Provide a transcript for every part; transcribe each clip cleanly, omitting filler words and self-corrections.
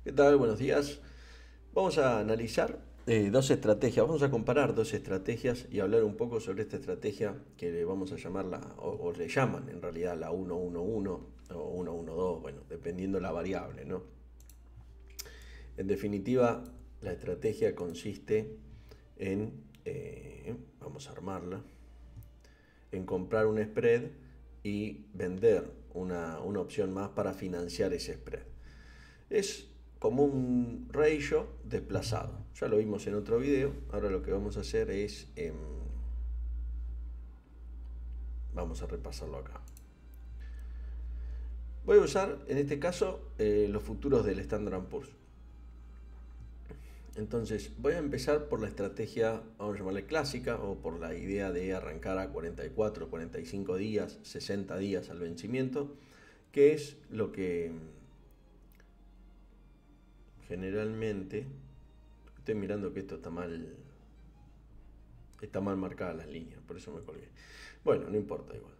¿Qué tal? Buenos días. Vamos a analizar dos estrategias, vamos a comparar dos estrategias y hablar un poco sobre esta estrategia que le vamos a llamarla, o le llaman en realidad la 1-1-1 o 1-1-2, bueno, dependiendo la variable, ¿no? En definitiva, la estrategia consiste en, vamos a armarla, en comprar un spread y vender una opción más para financiar ese spread. Es como un ratio desplazado. Ya lo vimos en otro video. Ahora lo que vamos a hacer es, vamos a repasarlo acá. Voy a usar en este caso los futuros del Standard Poor's. Entonces voy a empezar por la estrategia, vamos a llamarle clásica, o por la idea de arrancar a 44, 45 días, 60 días al vencimiento, que es lo que generalmente, estoy mirando que esto está mal marcada las líneas, por eso me colgué. Bueno, no importa igual.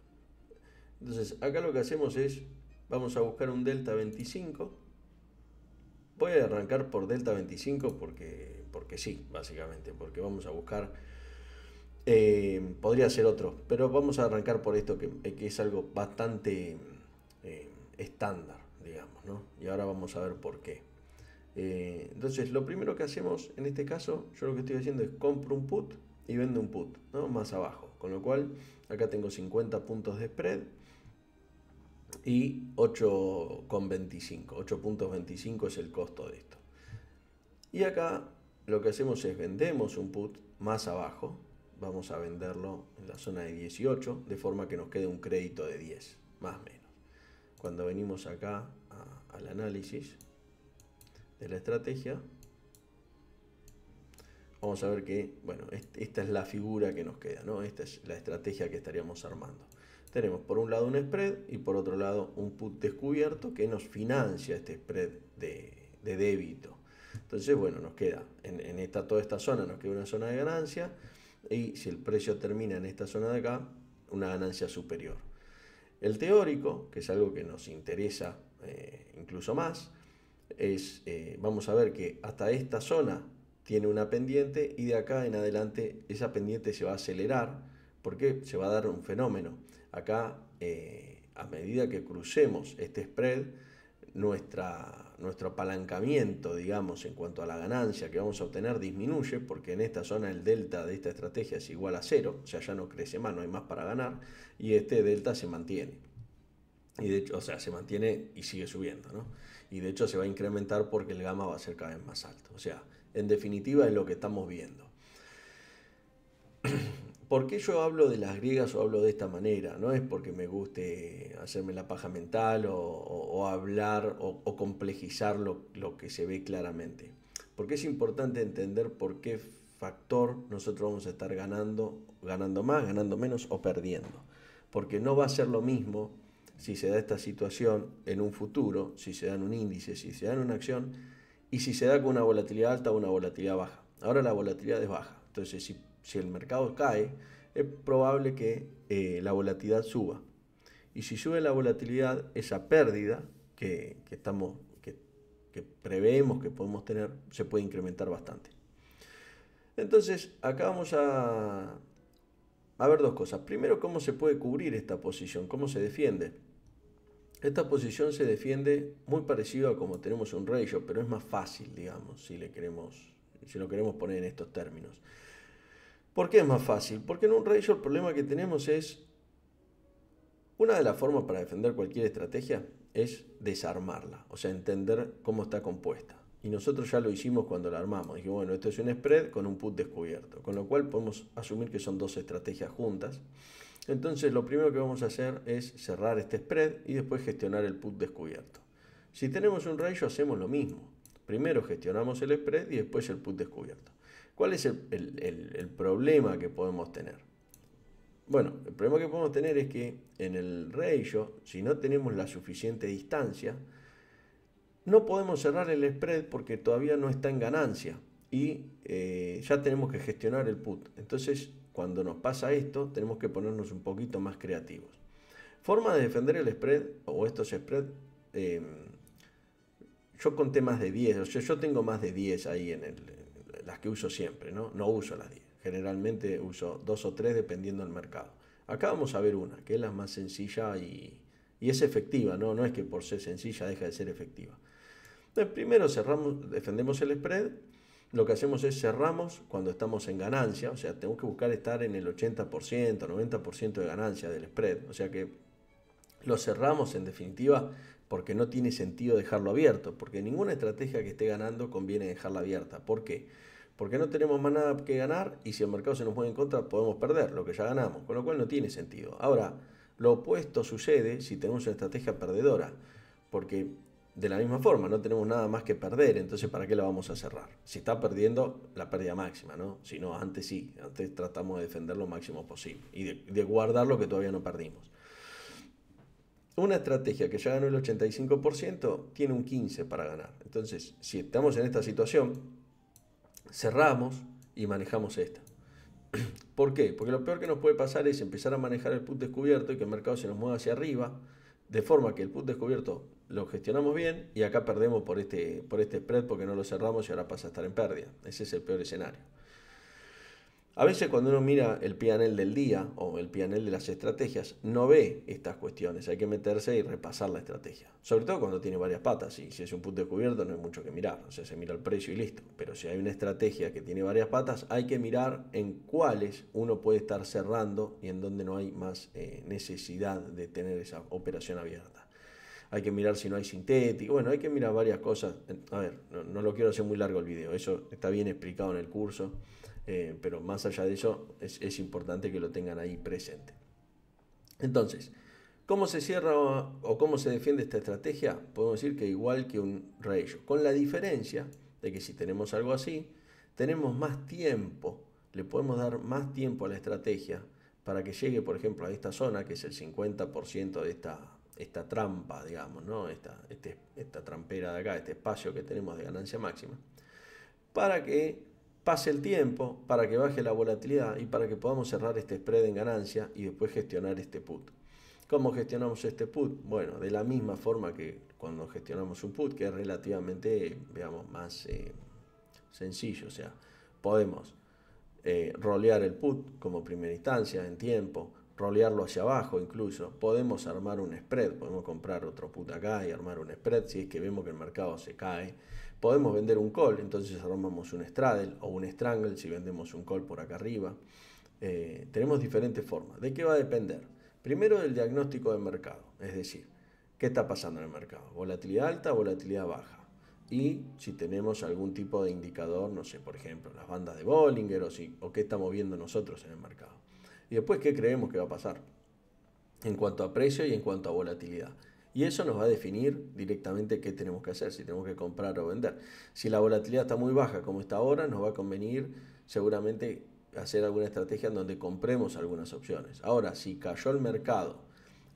Entonces, acá lo que hacemos es, vamos a buscar un delta 25. Voy a arrancar por delta 25 porque sí, básicamente, porque vamos a buscar, podría ser otro, pero vamos a arrancar por esto que es algo bastante estándar, digamos, ¿no? Y ahora vamos a ver por qué. Entonces, lo primero que hacemos en este caso, yo lo que estoy haciendo es compro un put y vendo un put, ¿no? Más abajo. Con lo cual, acá tengo 50 puntos de spread y 8,25. 8,25 es el costo de esto. Y acá lo que hacemos es vendemos un put más abajo. Vamos a venderlo en la zona de 18, de forma que nos quede un crédito de 10, más o menos. Cuando venimos acá al análisis de la estrategia, vamos a ver que, bueno, esta es la figura que nos queda, ¿no? Esta es la estrategia que estaríamos armando. Tenemos por un lado un spread y por otro lado un put descubierto que nos financia este spread de débito. Entonces, bueno, nos queda en toda esta zona, nos queda una zona de ganancia y si el precio termina en esta zona de acá, una ganancia superior. El teórico, que es algo que nos interesa incluso más, es, vamos a ver que hasta esta zona tiene una pendiente y de acá en adelante esa pendiente se va a acelerar porque se va a dar un fenómeno. Acá, a medida que crucemos este spread, nuestro apalancamiento, digamos, en cuanto a la ganancia que vamos a obtener disminuye porque en esta zona el delta de esta estrategia es igual a cero, o sea, ya no crece más, no hay más para ganar y este delta se mantiene. Y de hecho, o sea, se mantiene y sigue subiendo, ¿no? Y de hecho se va a incrementar porque el gamma va a ser cada vez más alto. O sea, en definitiva es lo que estamos viendo. ¿Por qué yo hablo de las griegas o hablo de esta manera? No es porque me guste hacerme la paja mental o hablar o complejizar lo que se ve claramente. Porque es importante entender por qué factor nosotros vamos a estar ganando más, ganando menos o perdiendo. Porque no va a ser lo mismo si se da esta situación en un futuro, si se da en un índice, si se da en una acción y si se da con una volatilidad alta o una volatilidad baja. Ahora la volatilidad es baja. Entonces, si el mercado cae, es probable que la volatilidad suba. Y si sube la volatilidad, esa pérdida que preveemos que podemos tener se puede incrementar bastante. Entonces, acá vamos a ver dos cosas. Primero, cómo se puede cubrir esta posición, cómo se defiende. Esta posición se defiende muy parecido a como tenemos un ratio, pero es más fácil, digamos, si lo queremos poner en estos términos. ¿Por qué es más fácil? Porque en un ratio el problema que tenemos es, una de las formas para defender cualquier estrategia es desarmarla, o sea, entender cómo está compuesta. Y nosotros ya lo hicimos cuando la armamos. Dijimos, bueno, esto es un spread con un put descubierto, con lo cual podemos asumir que son dos estrategias juntas. Entonces lo primero que vamos a hacer es cerrar este spread y después gestionar el put descubierto. Si tenemos un ratio hacemos lo mismo. Primero gestionamos el spread y después el put descubierto. ¿Cuál es el problema que podemos tener? Bueno, el problema que podemos tener es que en el ratio, si no tenemos la suficiente distancia, no podemos cerrar el spread porque todavía no está en ganancia y ya tenemos que gestionar el put. Entonces, cuando nos pasa esto, tenemos que ponernos un poquito más creativos. Forma de defender el spread o estos spreads yo conté más de 10, o sea, yo tengo más de 10 ahí las que uso siempre, ¿no? No uso las 10. Generalmente uso 2 o 3 dependiendo del mercado. Acá vamos a ver una, que es la más sencilla y es efectiva, ¿no? No es que por ser sencilla deja de ser efectiva. Entonces, primero cerramos, defendemos el spread. Lo que hacemos es cerramos cuando estamos en ganancia, o sea, tenemos que buscar estar en el 80%, 90% de ganancia del spread. O sea que lo cerramos en definitiva porque no tiene sentido dejarlo abierto, porque ninguna estrategia que esté ganando conviene dejarla abierta. ¿Por qué? Porque no tenemos más nada que ganar y si el mercado se nos mueve en contra podemos perder lo que ya ganamos, con lo cual no tiene sentido. Ahora, lo opuesto sucede si tenemos una estrategia perdedora, porque de la misma forma no tenemos nada más que perder, entonces ¿para qué la vamos a cerrar? Si está perdiendo, la pérdida máxima, ¿no? Si no, antes sí, antes tratamos de defender lo máximo posible y de guardar lo que todavía no perdimos. Una estrategia que ya ganó el 85% tiene un 15% para ganar. Entonces, si estamos en esta situación, cerramos y manejamos esta. ¿Por qué? Porque lo peor que nos puede pasar es empezar a manejar el put descubierto y que el mercado se nos mueva hacia arriba, de forma que el put descubierto lo gestionamos bien y acá perdemos por este spread porque no lo cerramos y ahora pasa a estar en pérdida. Ese es el peor escenario. A veces cuando uno mira el P&L del día o el P&L de las estrategias, no ve estas cuestiones. Hay que meterse y repasar la estrategia. Sobre todo cuando tiene varias patas. Y si es un punto descubierto no hay mucho que mirar. O sea, se mira el precio y listo. Pero si hay una estrategia que tiene varias patas, hay que mirar en cuáles uno puede estar cerrando y en dónde no hay más necesidad de tener esa operación abierta. Hay que mirar si no hay sintético. Bueno, hay que mirar varias cosas. A ver, no lo quiero hacer muy largo el video. Eso está bien explicado en el curso. Pero más allá de eso es importante que lo tengan ahí presente. Entonces, ¿cómo se cierra o cómo se defiende esta estrategia? Podemos decir que igual que un ratio, con la diferencia de que si tenemos algo así, tenemos más tiempo, le podemos dar más tiempo a la estrategia para que llegue, por ejemplo, a esta zona, que es el 50% de esta trampa, digamos, ¿no? Esta trampera de acá, este espacio que tenemos de ganancia máxima, para que pase el tiempo, para que baje la volatilidad y para que podamos cerrar este spread en ganancia y después gestionar este put. ¿Cómo gestionamos este put? Bueno, de la misma forma que cuando gestionamos un put, que es relativamente, digamos, más sencillo. O sea, podemos rolear el put como primera instancia en tiempo, rolearlo hacia abajo incluso. Podemos armar un spread, podemos comprar otro put acá y armar un spread si es que vemos que el mercado se cae. Podemos vender un call, entonces armamos un straddle o un strangle si vendemos un call por acá arriba. Tenemos diferentes formas. ¿De qué va a depender? Primero del diagnóstico del mercado, es decir, ¿qué está pasando en el mercado? Volatilidad alta, volatilidad baja. Y si tenemos algún tipo de indicador, no sé, por ejemplo, las bandas de Bollinger o qué estamos viendo nosotros en el mercado. Y después, ¿qué creemos que va a pasar? En cuanto a precio y en cuanto a volatilidad. Y eso nos va a definir directamente qué tenemos que hacer, si tenemos que comprar o vender. Si la volatilidad está muy baja como está ahora, nos va a convenir seguramente hacer alguna estrategia en donde compremos algunas opciones. Ahora, si cayó el mercado,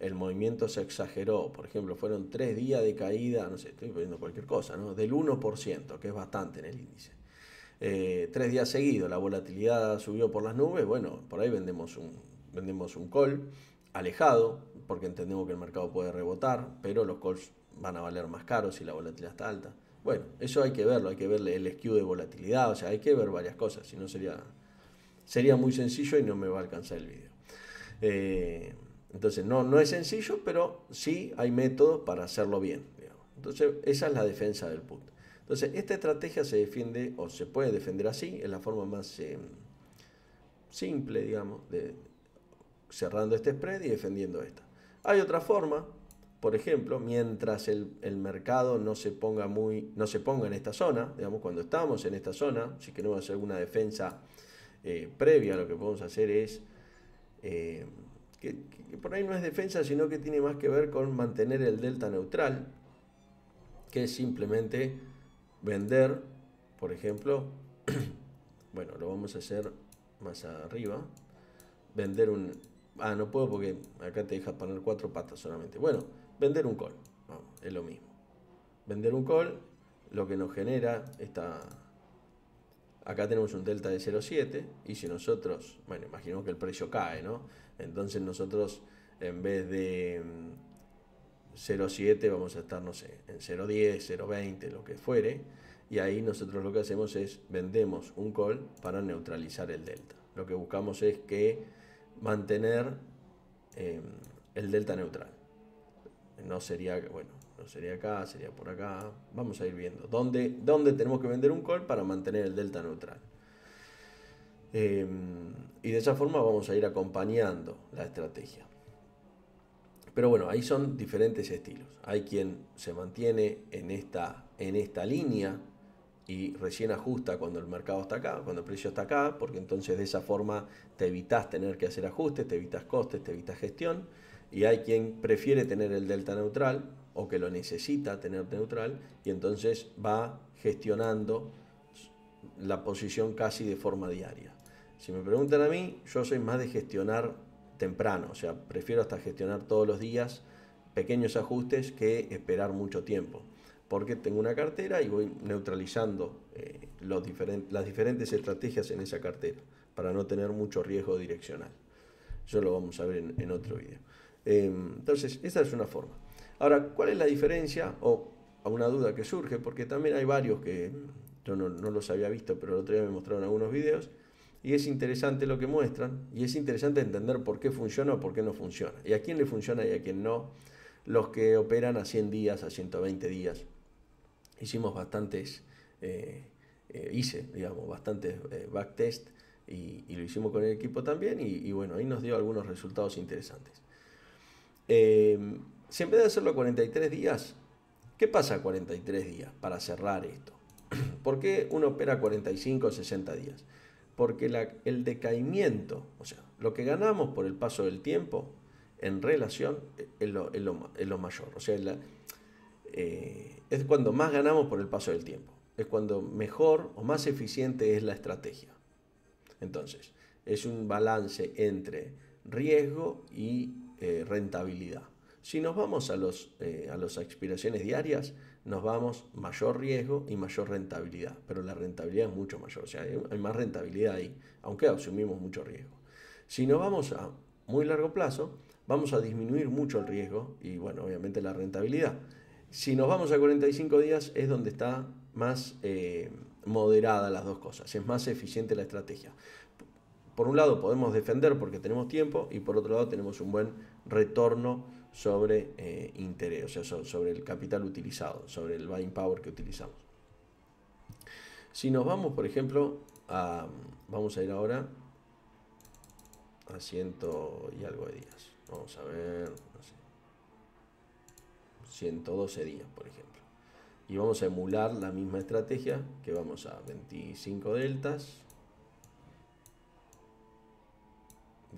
el movimiento se exageró, por ejemplo, fueron 3 días de caída, no sé, estoy poniendo cualquier cosa, ¿no? Del 1%, que es bastante en el índice. 3 días seguidos, la volatilidad subió por las nubes, bueno, por ahí vendemos un call alejado, porque entendemos que el mercado puede rebotar, pero los calls van a valer más caros si la volatilidad está alta. Bueno, eso hay que verlo, hay que ver el skew de volatilidad, o sea, hay que ver varias cosas, si no sería muy sencillo y no me va a alcanzar el video. Entonces, no es sencillo, pero sí hay métodos para hacerlo bien, digamos. Entonces, esa es la defensa del put. Entonces, esta estrategia se defiende o se puede defender así, es la forma más simple, digamos, cerrando este spread y defendiendo esta. Hay otra forma, por ejemplo, mientras el mercado no se ponga en esta zona, digamos, cuando estamos en esta zona, si queremos hacer alguna defensa previa, lo que podemos hacer es que por ahí no es defensa, sino que tiene más que ver con mantener el delta neutral, que es simplemente vender, por ejemplo, bueno, lo vamos a hacer más arriba, vender no puedo porque acá te deja poner 4 patas solamente. Bueno, vender un call, vamos, es lo mismo. Vender un call, lo que nos genera acá tenemos un delta de 0,7 y si nosotros, bueno, imaginemos que el precio cae, ¿no? Entonces nosotros en vez de 0,7 vamos a estar, no sé, en 0,10, 0,20, lo que fuere. Y ahí nosotros lo que hacemos es vendemos un call para neutralizar el delta. Lo que buscamos es que mantener el delta neutral. No sería, bueno, no sería acá, sería por acá. Vamos a ir viendo dónde tenemos que vender un call para mantener el delta neutral. Y de esa forma vamos a ir acompañando la estrategia. Pero bueno, ahí son diferentes estilos. Hay quien se mantiene en esta línea y recién ajusta cuando el mercado está acá, cuando el precio está acá, porque entonces de esa forma te evitas tener que hacer ajustes, te evitas costes, te evitas gestión. Y hay quien prefiere tener el delta neutral o que lo necesita tener neutral y entonces va gestionando la posición casi de forma diaria. Si me preguntan a mí, yo soy más de gestionar temprano, o sea, prefiero hasta gestionar todos los días pequeños ajustes que esperar mucho tiempo, porque tengo una cartera y voy neutralizando las diferentes estrategias en esa cartera para no tener mucho riesgo direccional. Eso lo vamos a ver en otro video. Entonces, esa es una forma. Ahora, ¿cuál es la diferencia? O a una duda que surge, porque también hay varios que yo no los había visto, pero el otro día me mostraron algunos videos, y es interesante lo que muestran, y es interesante entender por qué funciona o por qué no funciona, y a quién le funciona y a quién no. Los que operan a 100 días, a 120 días. Hicimos bastantes, digamos, bastantes backtest y lo hicimos con el equipo también y bueno, ahí nos dio algunos resultados interesantes. Si en vez de hacerlo a 43 días, ¿qué pasa a 43 días para cerrar esto? ¿Por qué uno opera 45 o 60 días? Porque el decaimiento, o sea, lo que ganamos por el paso del tiempo en relación es lo mayor. O sea, es cuando más ganamos por el paso del tiempo. Es cuando mejor o más eficiente es la estrategia. Entonces, es un balance entre riesgo y rentabilidad. Si nos vamos a las expiraciones diarias, nos vamos mayor riesgo y mayor rentabilidad, pero la rentabilidad es mucho mayor, o sea, hay más rentabilidad ahí, aunque asumimos mucho riesgo. Si nos vamos a muy largo plazo, vamos a disminuir mucho el riesgo y, bueno, obviamente la rentabilidad. Si nos vamos a 45 días es donde está más moderada las dos cosas, es más eficiente la estrategia. Por un lado podemos defender porque tenemos tiempo y por otro lado tenemos un buen retorno sobre interés, o sea, sobre el capital utilizado, sobre el buying power que utilizamos. Si nos vamos, por ejemplo, vamos a ir ahora a 100 y algo de días. Vamos a ver, no sé, 112 días, por ejemplo. Y vamos a emular la misma estrategia, que vamos a 25 deltas,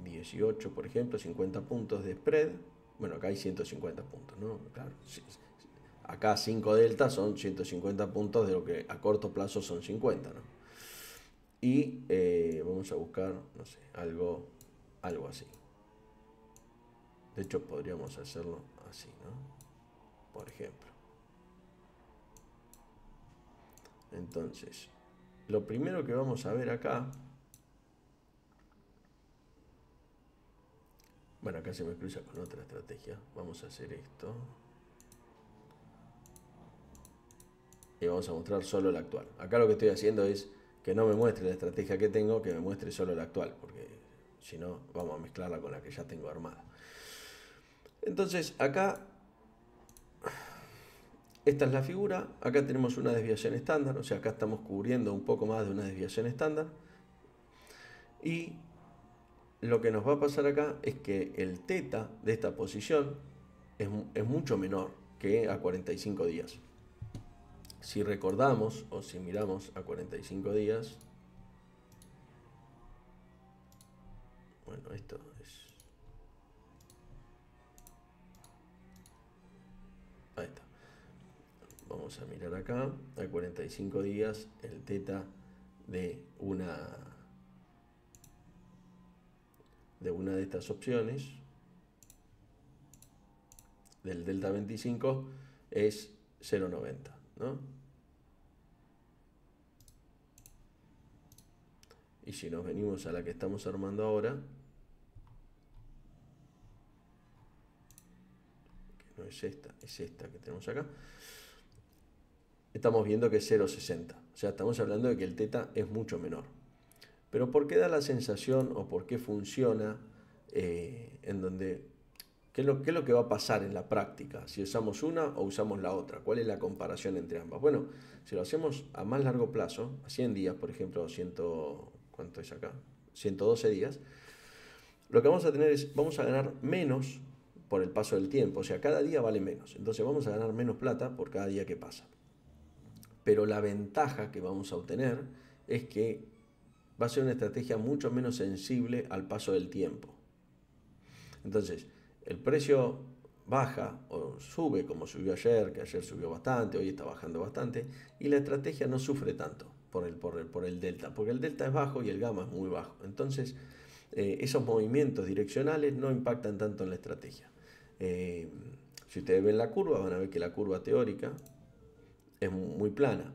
18, por ejemplo, 50 puntos de spread. Bueno, acá hay 150 puntos, ¿no? Claro. Acá 5 deltas son 150 puntos de lo que a corto plazo son 50, ¿no? Y vamos a buscar, no sé, algo así. De hecho, podríamos hacerlo así, ¿no? Por ejemplo. Entonces, lo primero que vamos a ver acá. Bueno, acá se me cruza con otra estrategia. Vamos a hacer esto. Y vamos a mostrar solo la actual. Acá lo que estoy haciendo es que no me muestre la estrategia que tengo, que me muestre solo la actual, porque si no vamos a mezclarla con la que ya tengo armada. Entonces acá, esta es la figura, acá tenemos una desviación estándar, o sea, acá estamos cubriendo un poco más de una desviación estándar. Y lo que nos va a pasar acá es que el teta de esta posición es mucho menor que a 45 días. Si recordamos o si miramos a 45 días, bueno, esto es... Ahí está. Vamos a mirar acá, a 45 días, el teta de una de estas opciones, del delta 25, es 0,90, ¿no? Y si nos venimos a la que estamos armando ahora, que no es esta que tenemos acá, estamos viendo que es 0,60. O sea, estamos hablando de que el teta es mucho menor. Pero ¿por qué da la sensación o por qué funciona en donde... ¿Qué es lo que va a pasar en la práctica? Si usamos una o usamos la otra. ¿Cuál es la comparación entre ambas? Bueno, si lo hacemos a más largo plazo, a 100 días, por ejemplo, ¿cuánto es acá? 112 días, lo que vamos a tener es, vamos a ganar menos por el paso del tiempo. O sea, cada día vale menos. Entonces vamos a ganar menos plata por cada día que pasa. Pero la ventaja que vamos a obtener es que va a ser una estrategia mucho menos sensible al paso del tiempo. Entonces, el precio baja o sube como subió ayer, que ayer subió bastante, hoy está bajando bastante, y la estrategia no sufre tanto por el delta, porque el delta es bajo y el gamma es muy bajo. Entonces, esos movimientos direccionales no impactan tanto en la estrategia. Si ustedes ven la curva, van a ver que la curva teórica es muy plana.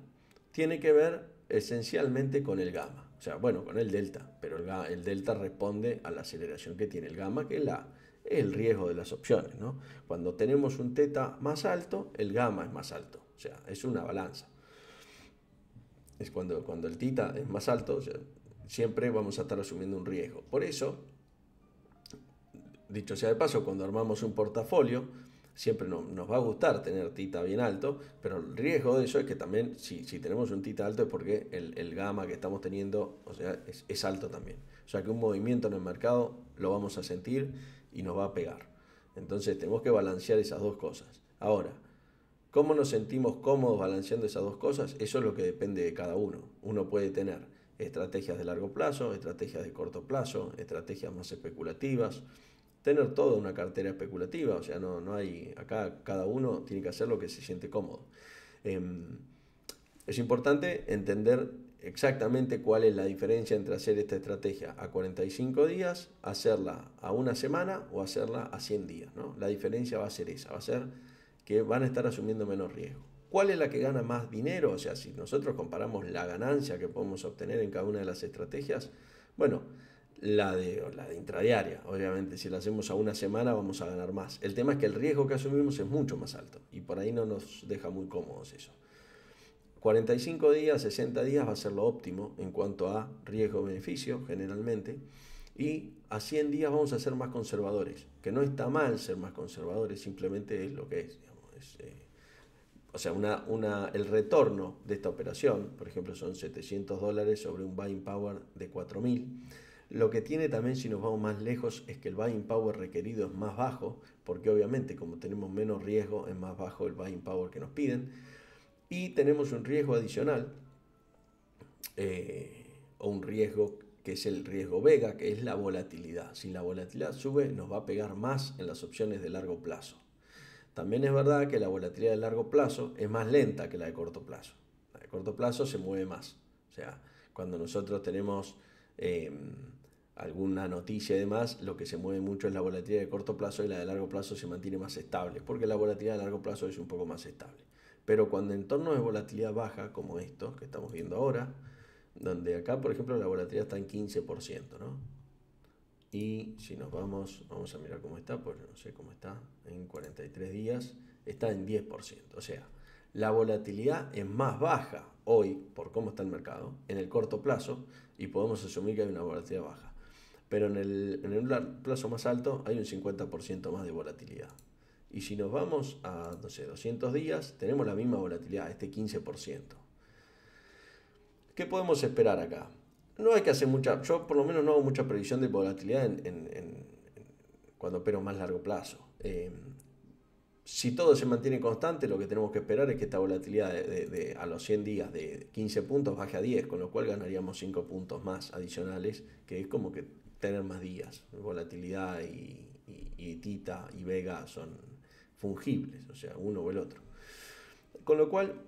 Tiene que ver esencialmente con el gamma, o sea, bueno, con el delta, pero el delta responde a la aceleración que tiene el gamma, que es el riesgo de las opciones, ¿no? Cuando tenemos un teta más alto, el gamma es más alto, o sea, es una balanza. Es cuando el teta es más alto, o sea, siempre vamos a estar asumiendo un riesgo. Por eso, dicho sea de paso, cuando armamos un portafolio, siempre nos va a gustar tener tita bien alto, pero el riesgo de eso es que también, si tenemos un tita alto, es porque el gamma que estamos teniendo, o sea, es alto también. O sea que un movimiento en el mercado lo vamos a sentir y nos va a pegar. Entonces tenemos que balancear esas dos cosas. Ahora, ¿cómo nos sentimos cómodos balanceando esas dos cosas? Eso es lo que depende de cada uno. Uno puede tener estrategias de largo plazo, estrategias de corto plazo, estrategias más especulativas, tener toda una cartera especulativa, o sea, no hay, acá cada uno tiene que hacer lo que se siente cómodo. Es importante entender exactamente cuál es la diferencia entre hacer esta estrategia a 45 días, hacerla a una semana o hacerla a 100 días, ¿no? La diferencia va a ser esa, va a ser que van a estar asumiendo menos riesgo. ¿Cuál es la que gana más dinero? O sea, si nosotros comparamos la ganancia que podemos obtener en cada una de las estrategias, bueno, la de intradiaria. Obviamente, si la hacemos a una semana vamos a ganar más. El tema es que el riesgo que asumimos es mucho más alto y por ahí no nos deja muy cómodos eso. 45 días, 60 días va a ser lo óptimo en cuanto a riesgo-beneficio generalmente. Y a 100 días vamos a ser más conservadores, que no está mal ser más conservadores, simplemente es lo que es. Digamos, o sea, el retorno de esta operación, por ejemplo, son $700 sobre un buying power de 4.000. Lo que tiene también, si nos vamos más lejos, es que el buying power requerido es más bajo, porque obviamente como tenemos menos riesgo, es más bajo el buying power que nos piden. Y tenemos un riesgo adicional, o un riesgo que es el riesgo vega, que es la volatilidad. Si la volatilidad sube, nos va a pegar más en las opciones de largo plazo. También es verdad que la volatilidad de largo plazo es más lenta que la de corto plazo. La de corto plazo se mueve más. O sea, cuando nosotros tenemos alguna noticia y demás, lo que se mueve mucho es la volatilidad de corto plazo y la de largo plazo se mantiene más estable, porque la volatilidad de largo plazo es un poco más estable. Pero cuando entornos de volatilidad baja, como estos que estamos viendo ahora, donde acá, por ejemplo, la volatilidad está en 15%, ¿no? Y si nos vamos a mirar cómo está, pues no sé cómo está, en 43 días, está en 10%. O sea, la volatilidad es más baja hoy, por cómo está el mercado, en el corto plazo, y podemos asumir que hay una volatilidad baja. Pero en el plazo más alto hay un 50% más de volatilidad. Y si nos vamos a, no sé, 200 días, tenemos la misma volatilidad, este 15%. ¿Qué podemos esperar acá? No hay que hacer yo por lo menos no hago mucha previsión de volatilidad cuando opero más largo plazo. Si todo se mantiene constante, lo que tenemos que esperar es que esta volatilidad a los 100 días de 15 puntos baje a 10, con lo cual ganaríamos 5 puntos más adicionales, que es como que tener más días. Volatilidad y tita y vega son fungibles, o sea, uno o el otro. Con lo cual,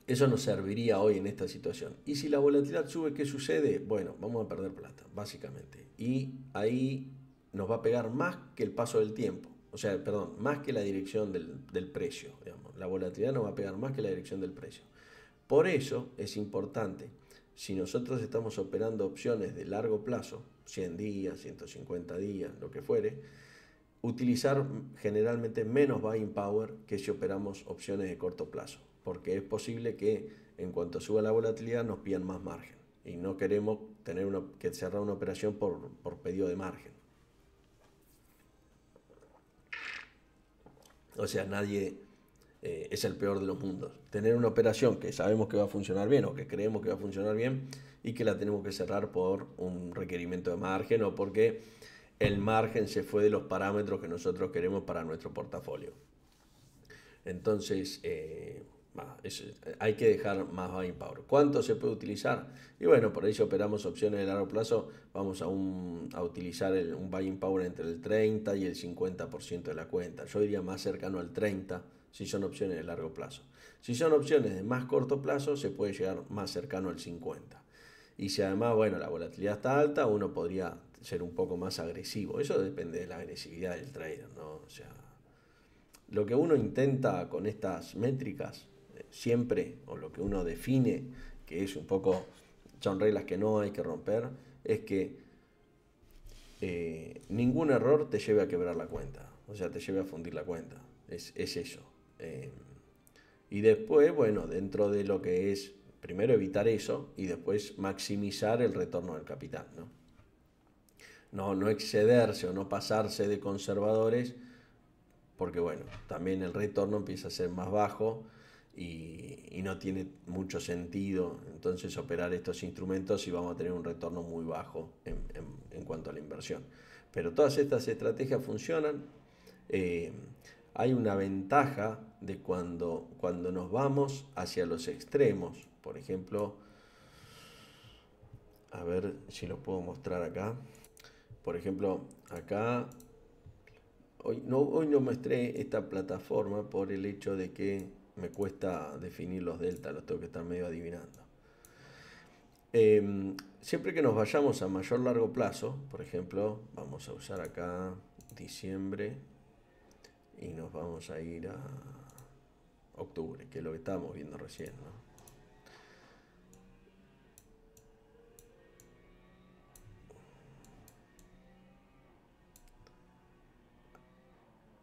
eso nos serviría hoy en esta situación. Y si la volatilidad sube, ¿qué sucede? Bueno, vamos a perder plata, básicamente. Y ahí nos va a pegar más que el paso del tiempo. O sea, perdón, más que la dirección del precio. Digamos. La volatilidad nos va a pegar más que la dirección del precio. Por eso es importante, si nosotros estamos operando opciones de largo plazo, 100 días, 150 días, lo que fuere, utilizar generalmente menos buying power que si operamos opciones de corto plazo, porque es posible que en cuanto suba la volatilidad nos pidan más margen y no queremos tener que cerrar una operación por pedido de margen. O sea, nadie es el peor de los mundos. Tener una operación que sabemos que va a funcionar bien o que creemos que va a funcionar bien y que la tenemos que cerrar por un requerimiento de margen o porque el margen se fue de los parámetros que nosotros queremos para nuestro portafolio. Entonces, hay que dejar más buying power. ¿Cuánto se puede utilizar? Y bueno, por ahí si operamos opciones de largo plazo, vamos a utilizar un buying power entre el 30 y el 50% de la cuenta. Yo diría más cercano al 30 si son opciones de largo plazo. Si son opciones de más corto plazo, se puede llegar más cercano al 50. Y si además, bueno, la volatilidad está alta, uno podría ser un poco más agresivo. Eso depende de la agresividad del trader, ¿no? O sea, lo que uno intenta con estas métricas, siempre, o lo que uno define, que es un poco, son reglas que no hay que romper, es que ningún error te lleve a quebrar la cuenta, o sea, te lleve a fundir la cuenta, es eso. Y después, bueno, dentro de lo que es, primero evitar eso y después maximizar el retorno del capital, ¿no? No excederse o no pasarse de conservadores, porque bueno, también el retorno empieza a ser más bajo y no tiene mucho sentido entonces operar estos instrumentos y vamos a tener un retorno muy bajo en cuanto a la inversión. Pero todas estas estrategias funcionan. Eh, Hay una ventaja de cuando nos vamos hacia los extremos. Por ejemplo, a ver si lo puedo mostrar acá. Por ejemplo, acá hoy no mostré esta plataforma por el hecho de que me cuesta definir los deltas, los tengo que estar medio adivinando. Siempre que nos vayamos a mayor largo plazo, por ejemplo, vamos a usar acá diciembre y nos vamos a ir a octubre, que es lo que estábamos viendo recién, ¿no?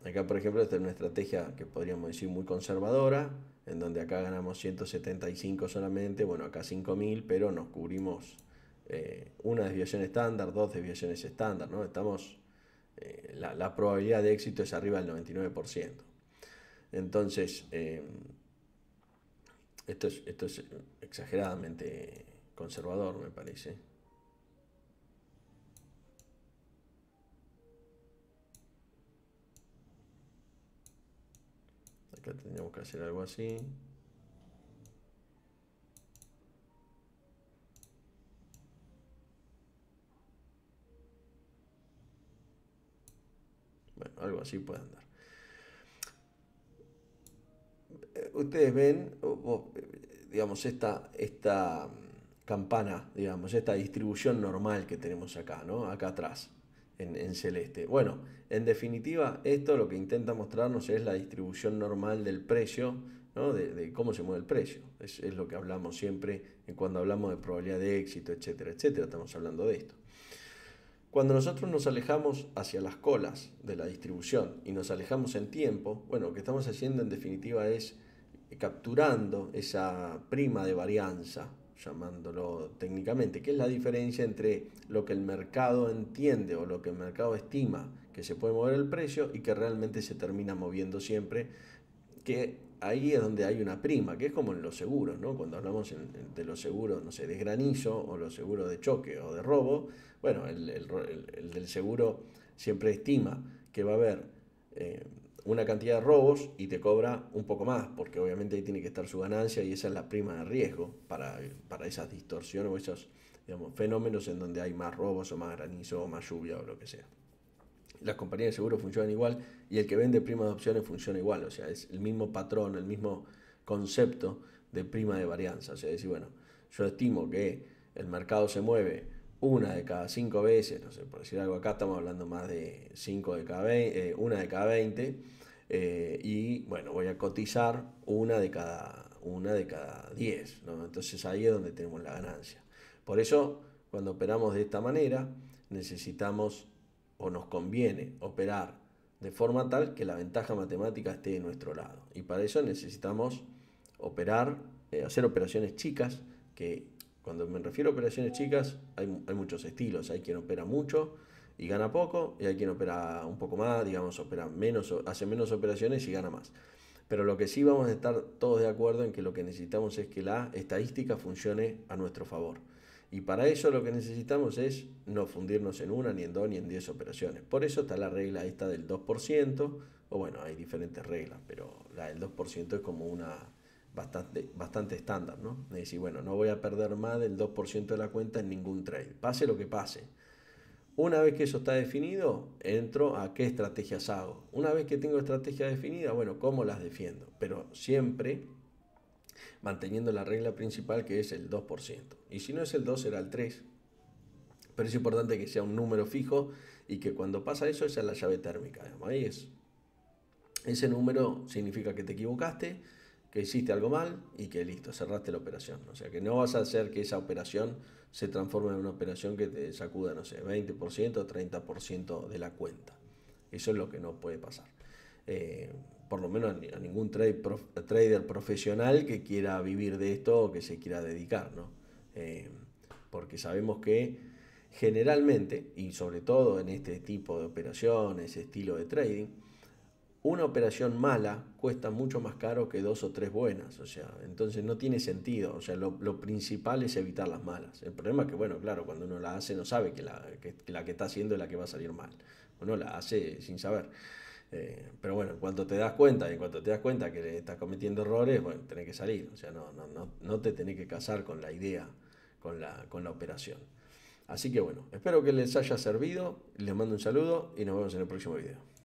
Acá, por ejemplo, esta es una estrategia que podríamos decir muy conservadora, en donde acá ganamos 175 solamente, bueno, acá 5000, pero nos cubrimos una desviación estándar, dos desviaciones estándar, ¿no? La probabilidad de éxito es arriba del 99%. Entonces, esto es exageradamente conservador, me parece. Acá tendríamos que hacer algo así. Bueno, algo así puede andar. Ustedes ven, digamos, esta campana, digamos, esta distribución normal que tenemos acá, ¿no? Acá atrás, en celeste. Bueno, en definitiva, esto lo que intenta mostrarnos es la distribución normal del precio, ¿no? De cómo se mueve el precio. Es lo que hablamos siempre cuando hablamos de probabilidad de éxito, etcétera, etcétera. Estamos hablando de esto. Cuando nosotros nos alejamos hacia las colas de la distribución y nos alejamos en tiempo, bueno, lo que estamos haciendo en definitiva es capturando esa prima de varianza, llamándolo técnicamente, que es la diferencia entre lo que el mercado entiende o lo que el mercado estima que se puede mover el precio y que realmente se termina moviendo siempre, que ahí es donde hay una prima, que es como en los seguros, ¿no? Cuando hablamos de los seguros, no sé, de granizo o los seguros de choque o de robo, bueno, el del seguro siempre estima que va a haber una cantidad de robos y te cobra un poco más, porque obviamente ahí tiene que estar su ganancia y esa es la prima de riesgo para esas distorsiones o esos, digamos, fenómenos en donde hay más robos o más granizo o más lluvia o lo que sea. Las compañías de seguro funcionan igual y el que vende prima de opciones funciona igual, o sea, es el mismo patrón, el mismo concepto de prima de varianza. O sea, decir, bueno, yo estimo que el mercado se mueve una de cada 5 veces, no sé, por decir algo acá estamos hablando más de 5 de cada 20, una de cada 20, y bueno, voy a cotizar una de cada 10, ¿no? Entonces ahí es donde tenemos la ganancia. Por eso, cuando operamos de esta manera, necesitamos o nos conviene operar de forma tal que la ventaja matemática esté de nuestro lado. Y para eso necesitamos operar, hacer operaciones chicas, que cuando me refiero a operaciones chicas hay muchos estilos. Hay quien opera mucho y gana poco, y hay quien opera un poco más, digamos, opera menos, hace menos operaciones y gana más. Pero lo que sí vamos a estar todos de acuerdo en que lo que necesitamos es que la estadística funcione a nuestro favor. Y para eso lo que necesitamos es no fundirnos en una, ni en dos, ni en 10 operaciones. Por eso está la regla esta del 2%, o bueno, hay diferentes reglas, pero la del 2% es como una bastante estándar, ¿no? Es decir, bueno, no voy a perder más del 2% de la cuenta en ningún trade, pase lo que pase. Una vez que eso está definido, entro a qué estrategias hago. Una vez que tengo estrategias definidas, bueno, ¿cómo las defiendo? Pero siempre manteniendo la regla principal, que es el 2%. Y si no es el 2, será el 3. Pero es importante que sea un número fijo y que cuando pasa eso, esa es la llave térmica. Ahí es. Ese número significa que te equivocaste, que hiciste algo mal y que listo, cerraste la operación. O sea, que no vas a hacer que esa operación se transforme en una operación que te sacuda, no sé, 20% o 30% de la cuenta. Eso es lo que no puede pasar. Por lo menos a ningún trader profesional que quiera vivir de esto o que se quiera dedicar, ¿no? Porque sabemos que generalmente, y sobre todo en este tipo de operaciones, estilo de trading, una operación mala cuesta mucho más caro que dos o tres buenas, o sea, entonces no tiene sentido, o sea, lo principal es evitar las malas. El problema es que, bueno, claro, cuando uno la hace no sabe que la que está haciendo es la que va a salir mal, uno la hace sin saber. Pero bueno, en cuanto te das cuenta, que estás cometiendo errores, bueno, tenés que salir, o sea, no te tenés que casar con la idea, con la operación. Así que bueno, espero que les haya servido, les mando un saludo y nos vemos en el próximo video.